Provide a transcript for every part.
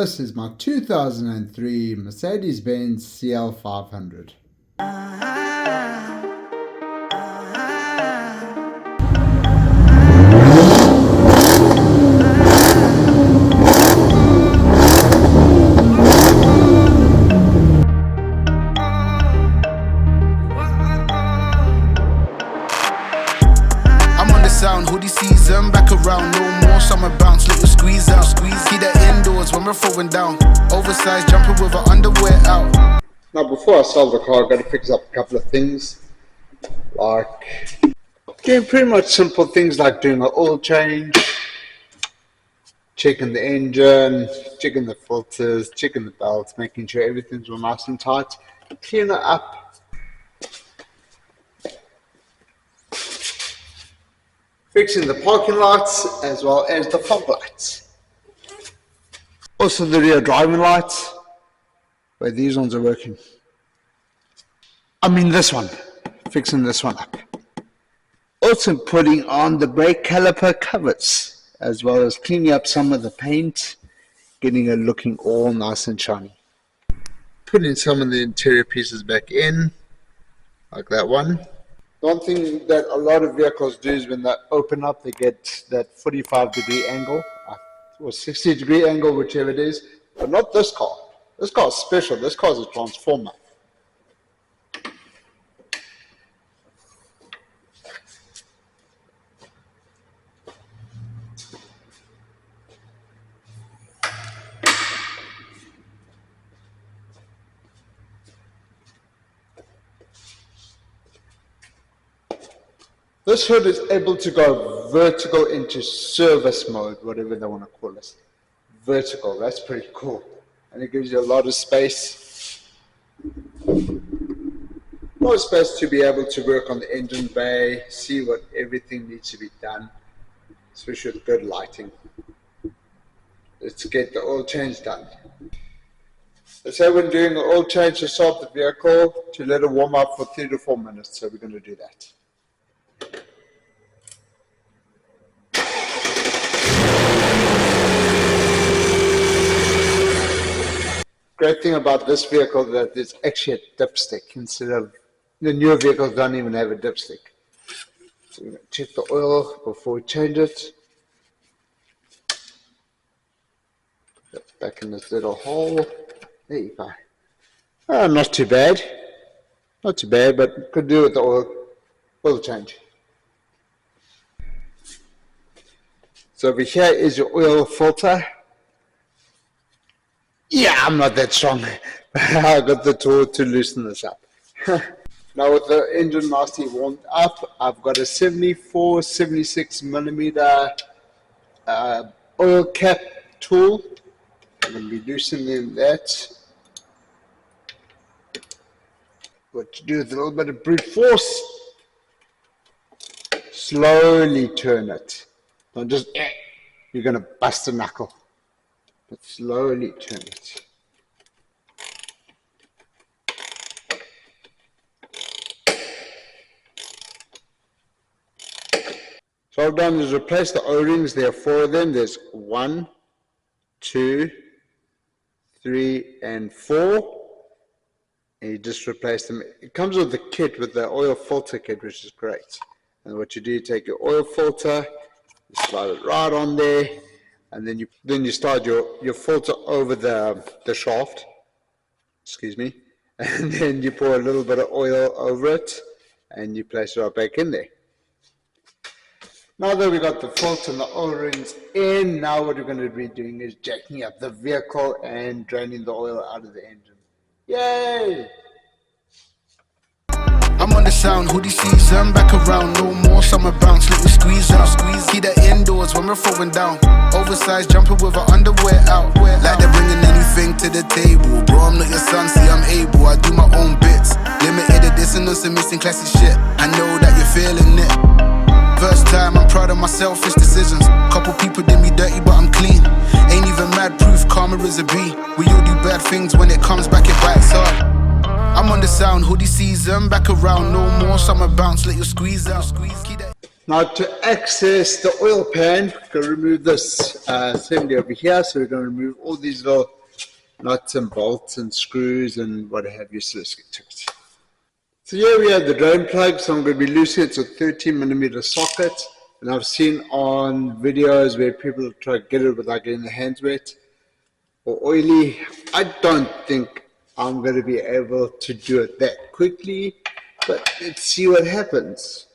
This is my 2003 Mercedes Benz CL500. Sound, hoodie season, back around, no more summer bounce, let you squeeze out, keep that indoors when we're throwing down, oversized jumper with our underwear out. Now before I sell the car, I've got to fix up a couple of things, like doing pretty much simple things like doing an oil change, checking the engine, checking the filters, checking the belts, making sure everything's all nice and tight, clean it up. Fixing the parking lights as well as the fog lights. Also the rear driving lights, where these ones are working. I mean this one, fixing this one up. Also putting on the brake caliper covers, as well as cleaning up some of the paint, getting it looking all nice and shiny. Putting some of the interior pieces back in, like that one. One thing that a lot of vehicles do is when they open up, they get that 45-degree angle, or 60-degree angle, whichever it is, but not this car. This car is special. This car is a transformer. This hood is able to go vertical into service mode, whatever they want to call it. Vertical, that's pretty cool. And it gives you a lot of space. A lot of space to be able to work on the engine bay, see what everything needs to be done, especially with good lighting. Let's get the oil change done. Let's say when doing the oil change to start the vehicle, to let it warm up for 3 to 4 minutes, so we're going to do that. Great thing about this vehicle that it's actually a dipstick instead of the newer vehicles don't even have a dipstick. So we're going to check the oil before we change it. Put that back in this little hole. There you go. Not too bad. Not too bad, but could do with the oil change. So over here is your oil filter. Yeah, I'm not that strong. I got the tool to loosen this up. Now with the engine nicely warmed up, I've got a 76 millimeter oil cap tool. I'm going to be loosening that. What you do with a little bit of brute force, slowly turn it. Don't just, you're going to bust a knuckle. But slowly turn it. So what I've done is replace the O-rings. There are 4 of them. There's 1, 2, 3, and 4. And you just replace them. It comes with the kit, with the oil filter kit, which is great. And what you do, you take your oil filter, you slide it right on there. And then you start your filter over the shaft, excuse me, and then you pour a little bit of oil over it, and you place it right back in there. Now that we got the filter and the O-rings in, now what we're going to be doing is jacking up the vehicle and draining the oil out of the engine. Yay! I'm on the sound, hoodie season, back around, no more summer bounce, let me squeeze out, keep that indoors when we're throwing down, oversized jumper with our underwear out, like they're bringing anything to the table, bro, I'm not your son, see I'm able, I do my own bits, limited edition, no some missing classic shit, I know that you're feeling it, first time, I'm proud of my selfish decisions, couple people did me dirty but I'm clean, ain't even mad proof, karma is a B, we all do bad things, when it comes back it bites up. I'm on the sound, hoodie season, back around, no more summer bounce, let you squeeze out, keep that. Now to access the oil pan, we're going to remove this assembly over here. So we're going to remove all these little nuts and bolts and screws and what have you. So let's get to it. So here we have the drain plug. So I'm going to be loosening it. It's a 13mm socket. And I've seen on videos where people try to get it without getting their hands wet or oily. I don't think I'm going to be able to do it that quickly, but let's see what happens.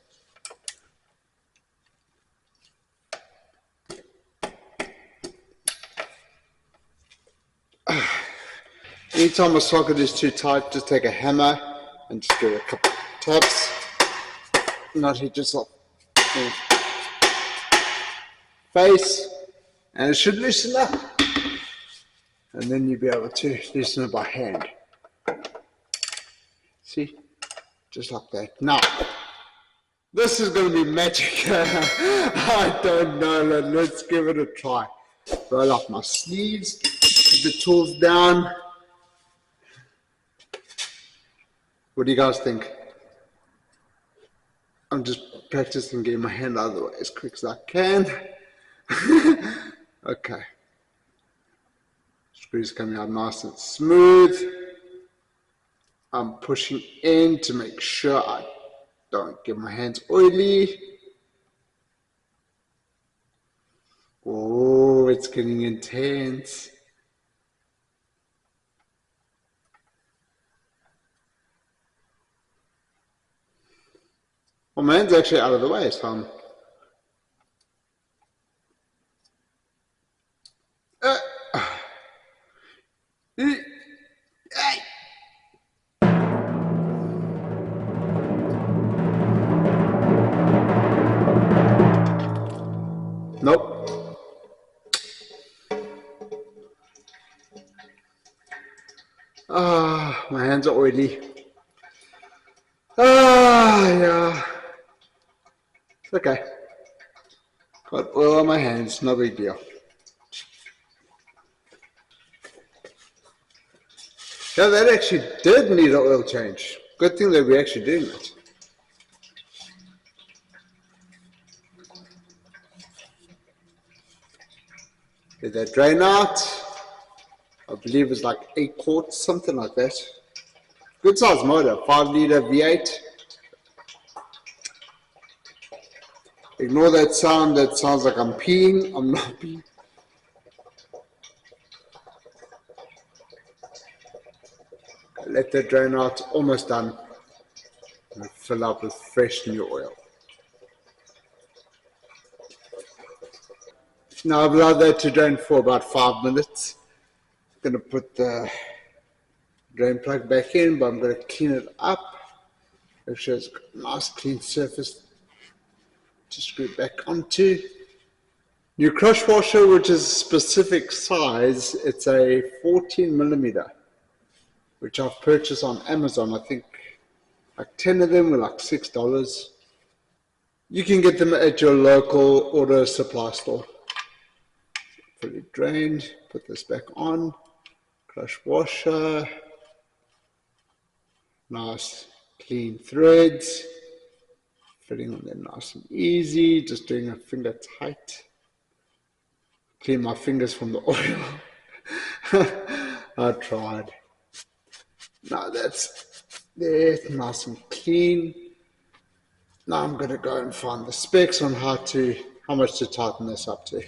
Anytime a socket is too tight, just take a hammer and just give it a couple of taps. Not hit yourself in the face, and it should loosen up. And then you'll be able to loosen it by hand. See? Just like that. Now, this is going to be magic. I don't know. Let's give it a try. Roll up my sleeves, put the tools down. What do you guys think? I'm just practicing getting my hand out of the way as quick as I can. Okay. Screws coming out nice and smooth. I'm pushing in to make sure I don't get my hands oily. Oh, it's getting intense. Well, my hand's actually out of the way, so I'm... Nope. Ah, my hands are oily. Ah, yeah. It's okay. Got oil on my hands, no big deal. Yeah, that actually did need an oil change. Good thing that we actually doing it. Get that drain out. I believe it's like 8 quarts, something like that. Good size motor, 5-liter V8. Ignore that sound like I'm peeing. I'm not peeing. Let that drain out, almost done. And fill up with fresh new oil. Now I've allowed that to drain for about 5 minutes. I'm going to put the drain plug back in, but I'm going to clean it up. Make sure it's got a nice clean surface to screw it back onto. New crush washer, which is a specific size, it's a 14mm, which I've purchased on Amazon. I think like 10 of them were like $6. You can get them at your local auto supply store. Fully drained, put this back on, crush washer, nice clean threads, fitting on there nice and easy, just doing a finger tight. Clean my fingers from the oil. I tried. Now that's there, nice and clean. Now I'm going to go and find the specs on how much to tighten this up to.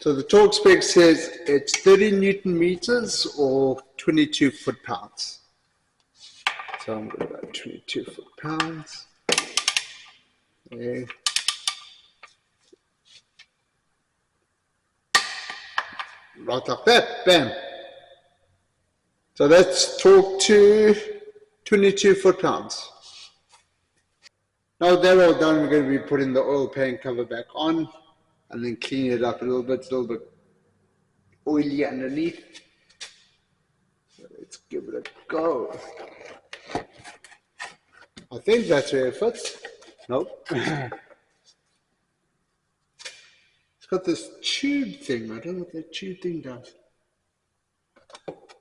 So the torque spec says it's 30 Newton meters or 22 foot-pounds. So I'm going to go 22 foot-pounds. There. Right like that, bam. So that's torque to 22 foot-pounds. Now they're all done, we're going to be putting the oil pan cover back on and then clean it up a little bit. It's a little bit oily underneath. So let's give it a go. I think that's where it fits. Nope. It's got this tube thing. I don't know what that tube thing does.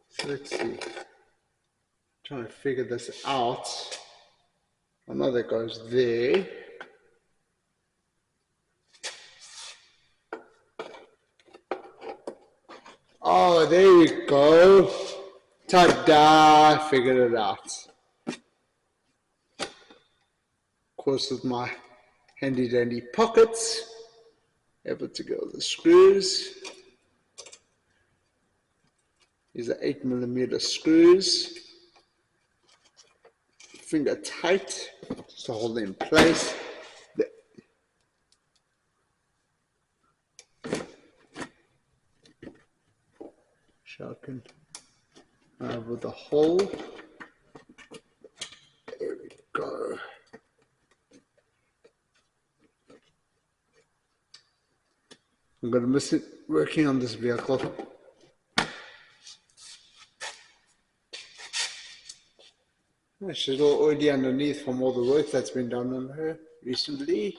So let's see. Trying to figure this out. Another goes there. Oh, there you go. Ta-da! Figured it out. Of course, with my handy dandy pockets, able to go with the screws. These are 8mm screws. Finger tight, just to hold it in place. Sharpen over the hole. There we go. I'm going to miss it working on this vehicle. She's all oily underneath from all the work that's been done on her recently.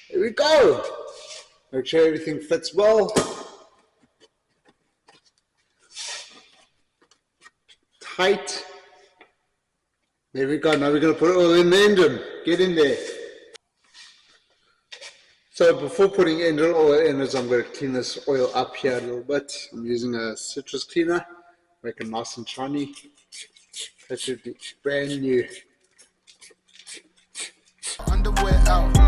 Here we go. Make sure everything fits well. Tight. There we go. Now we're going to put it all in the engine. Get in there. So before putting engine oil in, I'm going to clean this oil up here a little bit. I'm using a citrus cleaner. Make it nice and shiny. That should be brand new. Underwear out.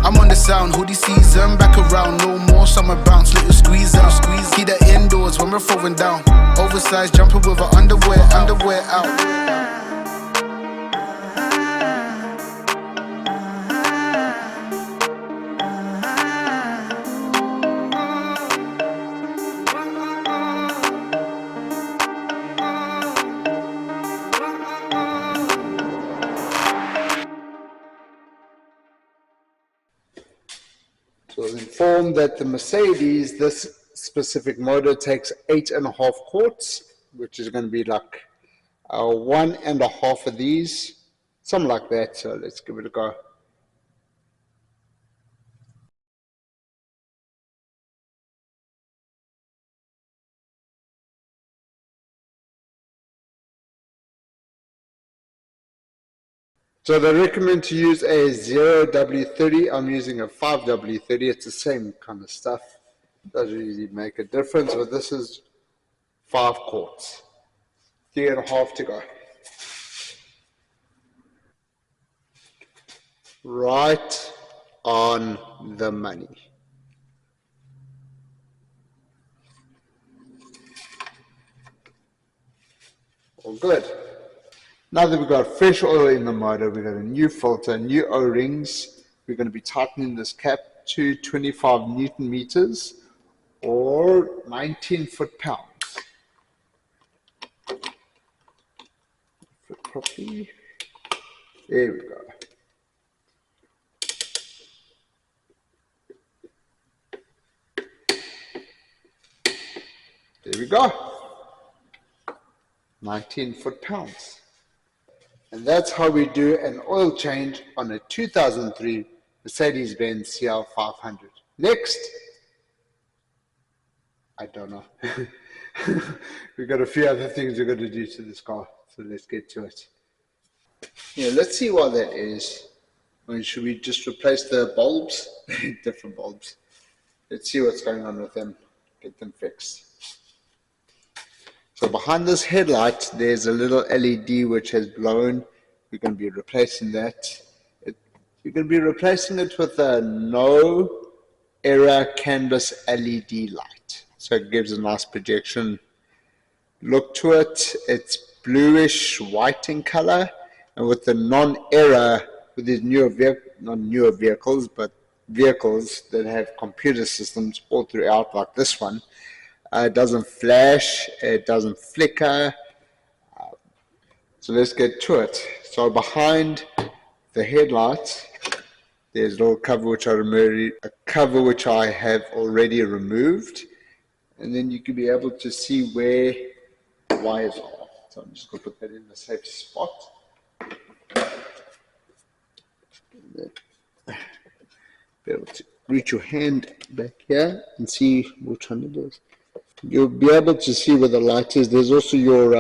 I'm on the sound, hoodie season, back around, no more summer bounce, little squeeze out, squeeze. Keep that indoors when we're throwing down. Oversized jumping with our underwear out. So I was informed that the Mercedes, this specific motor takes 8.5 quarts, which is going to be like 1.5 of these, something like that. So let's give it a go. So they recommend to use a 0W30. I'm using a 5W30. It's the same kind of stuff. Doesn't really make a difference, but this is 5 quarts. 3.5 to go. Right on the money. All good. Now that we've got fresh oil in the motor, we've got a new filter, new O-rings. We're going to be tightening this cap to 25 Newton meters or 19 foot-pounds. Fit properly. There we go. There we go. 19 foot-pounds. And that's how we do an oil change on a 2003 Mercedes Benz CL500. Next, I don't know. We've got a few other things we're going to do to this car, so let's get to it. Yeah, let's see what that is. I mean, should we just replace the bulbs? Different bulbs. Let's see what's going on with them. Get them fixed. So behind this headlight, there's a little LED which has blown. We're going to be replacing that. We're going to be replacing it with a no error canvas LED light. So it gives a nice projection look to it. It's bluish white in color, and with the non-error, with these not newer vehicles, but vehicles that have computer systems all throughout, like this one. It doesn't flash, it doesn't flicker. So let's get to it. So behind the headlights, there's a little cover which I have already removed. and then you can be able to see where the wires are. So I'm just going to put that in a safe spot. Be able to reach your hand back here and see which one it is. You'll be able to see where the light is. There's also your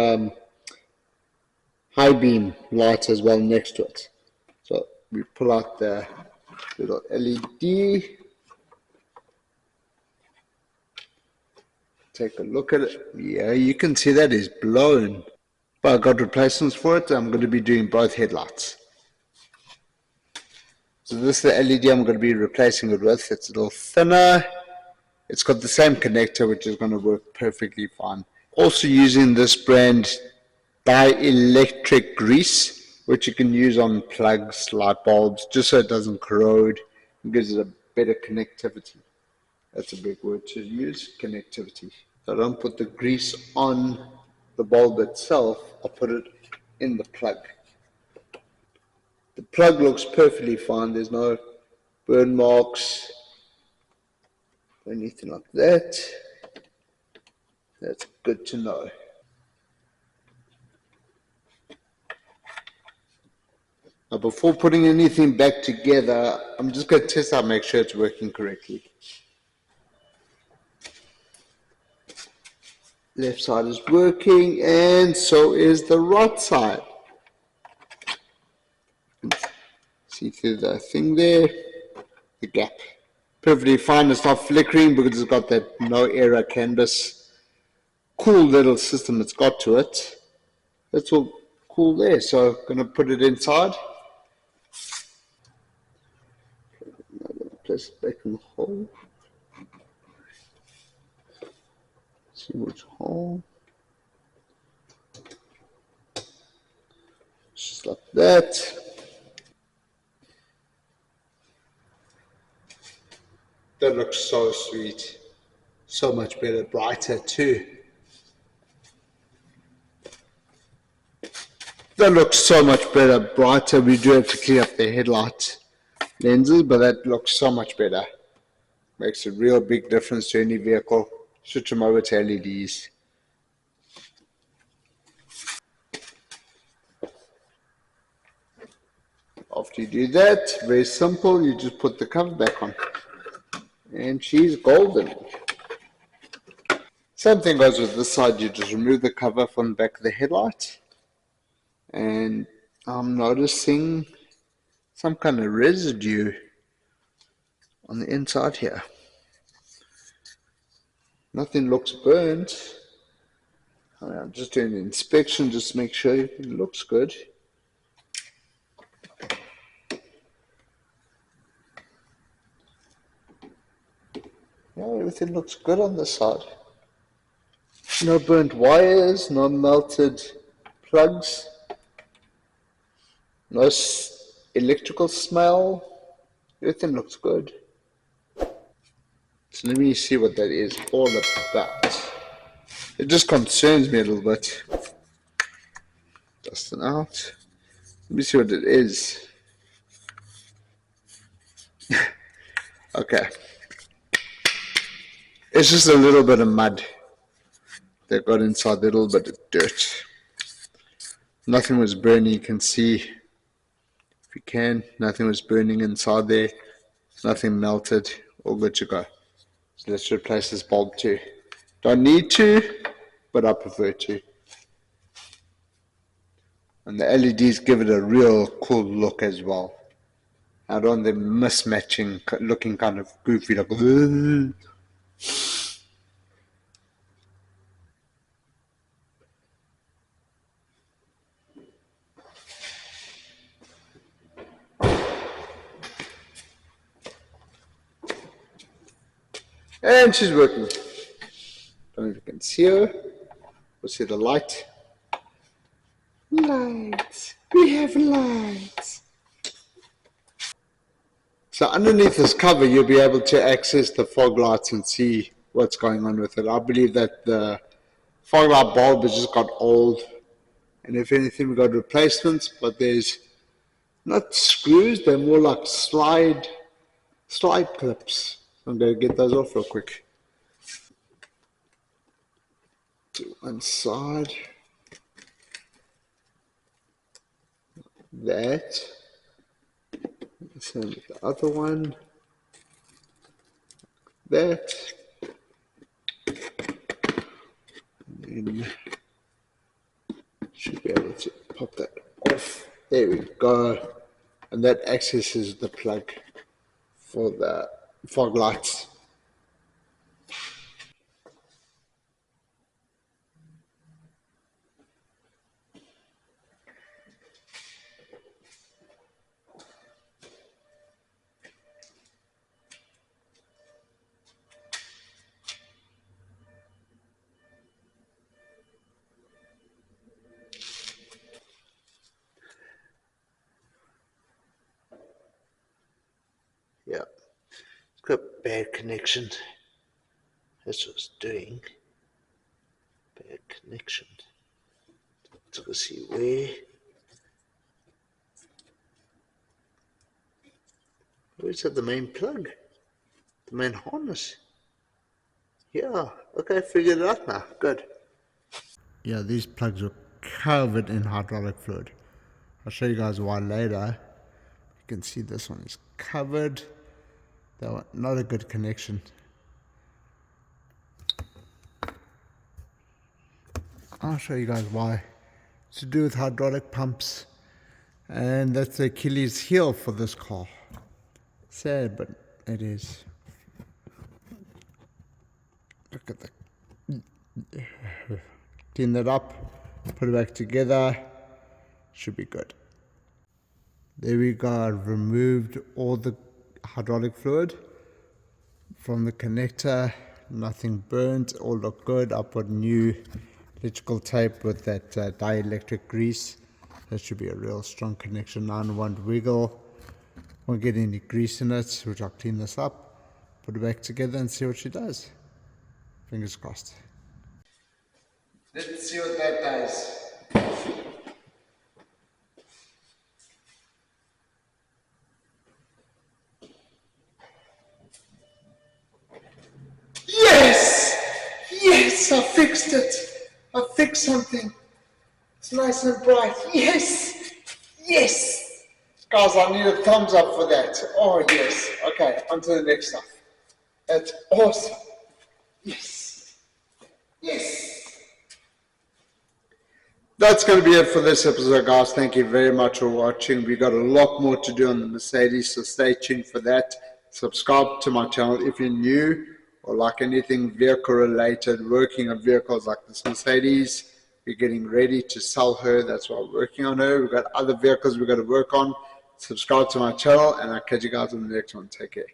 high beam light as well next to it. So we pull out the little LED. Take a look at it. Yeah, you can see that is blown. But I got replacements for it. I'm going to be doing both headlights. So this is the LED I'm going to be replacing it with. It's a little thinner. It's got the same connector, which is going to work perfectly fine. Also using this brand dielectric grease, which you can use on plugs, light bulbs, just so it doesn't corrode. It gives it a better connectivity. That's a big word to use, connectivity. So I don't put the grease on the bulb itself, I put it in the plug. The plug looks perfectly fine. There's no burn marks or anything like that. That's good to know. Now before putting anything back together, I'm just going to test out, make sure it's working correctly. Left side is working, and so is the right side. See through the thing there, the gap. Perfectly fine, it's not flickering because it's got that no error canvas. Cool little system it's got to it. That's all cool there, so I'm going to put it inside. Place it back in the hole. See which hole. Just like that. That looks so sweet. So much better, brighter too. That looks so much better, brighter. We do have to clear up the headlight lenses, but that looks so much better. Makes a real big difference to any vehicle. Switch them over to LEDs. After you do that, very simple, you just put the cover back on. And she's golden. Same thing goes with this side, you just remove the cover from the back of the headlight. And I'm noticing some kind of residue on the inside here. Nothing looks burnt. I'm just doing an inspection just to make sure it looks good. Yeah, everything looks good on this side. No burnt wires, no melted plugs, no electrical smell. Everything looks good. So let me see what that is all about. It just concerns me a little bit. Dusting out. Let me see what it is. Okay. It's just a little bit of mud that got inside, a little bit of dirt. Nothing was burning, you can see, if you can, nothing was burning inside there. Nothing melted, all good to go. So let's replace this bulb too. Don't need to, but I prefer to. And the LEDs give it a real cool look as well. I don't want them mismatching, looking kind of goofy, like and she's working. Don't know if you can see her. We'll see the light. Lights. We have lights. So underneath this cover, you'll be able to access the fog lights and see what's going on with it. I believe that the fog light bulb has just got old. And if anything, we got replacements, but there's not screws, they're more like slide clips. I'm going to get those off real quick. to one side. That. Same with the other one. That. And then should be able to pop that off. There we go. And that accesses the plug for the fog lights. Yeah, it's got bad connection. That's what it's doing. Bad connection. So we'll see where's the main plug? The main harness. Yeah, okay, figured it out now. Good. Yeah, these plugs are covered in hydraulic fluid. I'll show you guys why later. You can see this one is covered. That one, not a good connection. I'll show you guys why. It's to do with hydraulic pumps, and that's the Achilles heel for this car. Sad, but it is. Look at the. Clean that up, put it back together. Should be good. There we go. I've removed all the hydraulic fluid from the connector. Nothing burnt. All look good. I put new electrical tape with that dielectric grease. That should be a real strong connection. Now, won't wiggle. Won't get any grease in it, which I'll clean this up, put it back together and see what she does. Fingers crossed. Let's see what that does. Yes! Yes, I fixed it. I fixed something. It's nice and bright. Yes! Yes! Guys, I need a thumbs up for that. Oh, yes. Okay, on to the next stuff. That's awesome. Yes. Yes. That's going to be it for this episode, guys. Thank you very much for watching. We got a lot more to do on the Mercedes, so stay tuned for that. Subscribe to my channel if you're new or like anything vehicle related, working on vehicles like this Mercedes. We're getting ready to sell her. That's why we're working on her. We've got other vehicles we've got to work on. Subscribe to my channel, and I'll catch you guys on the next one. Take care.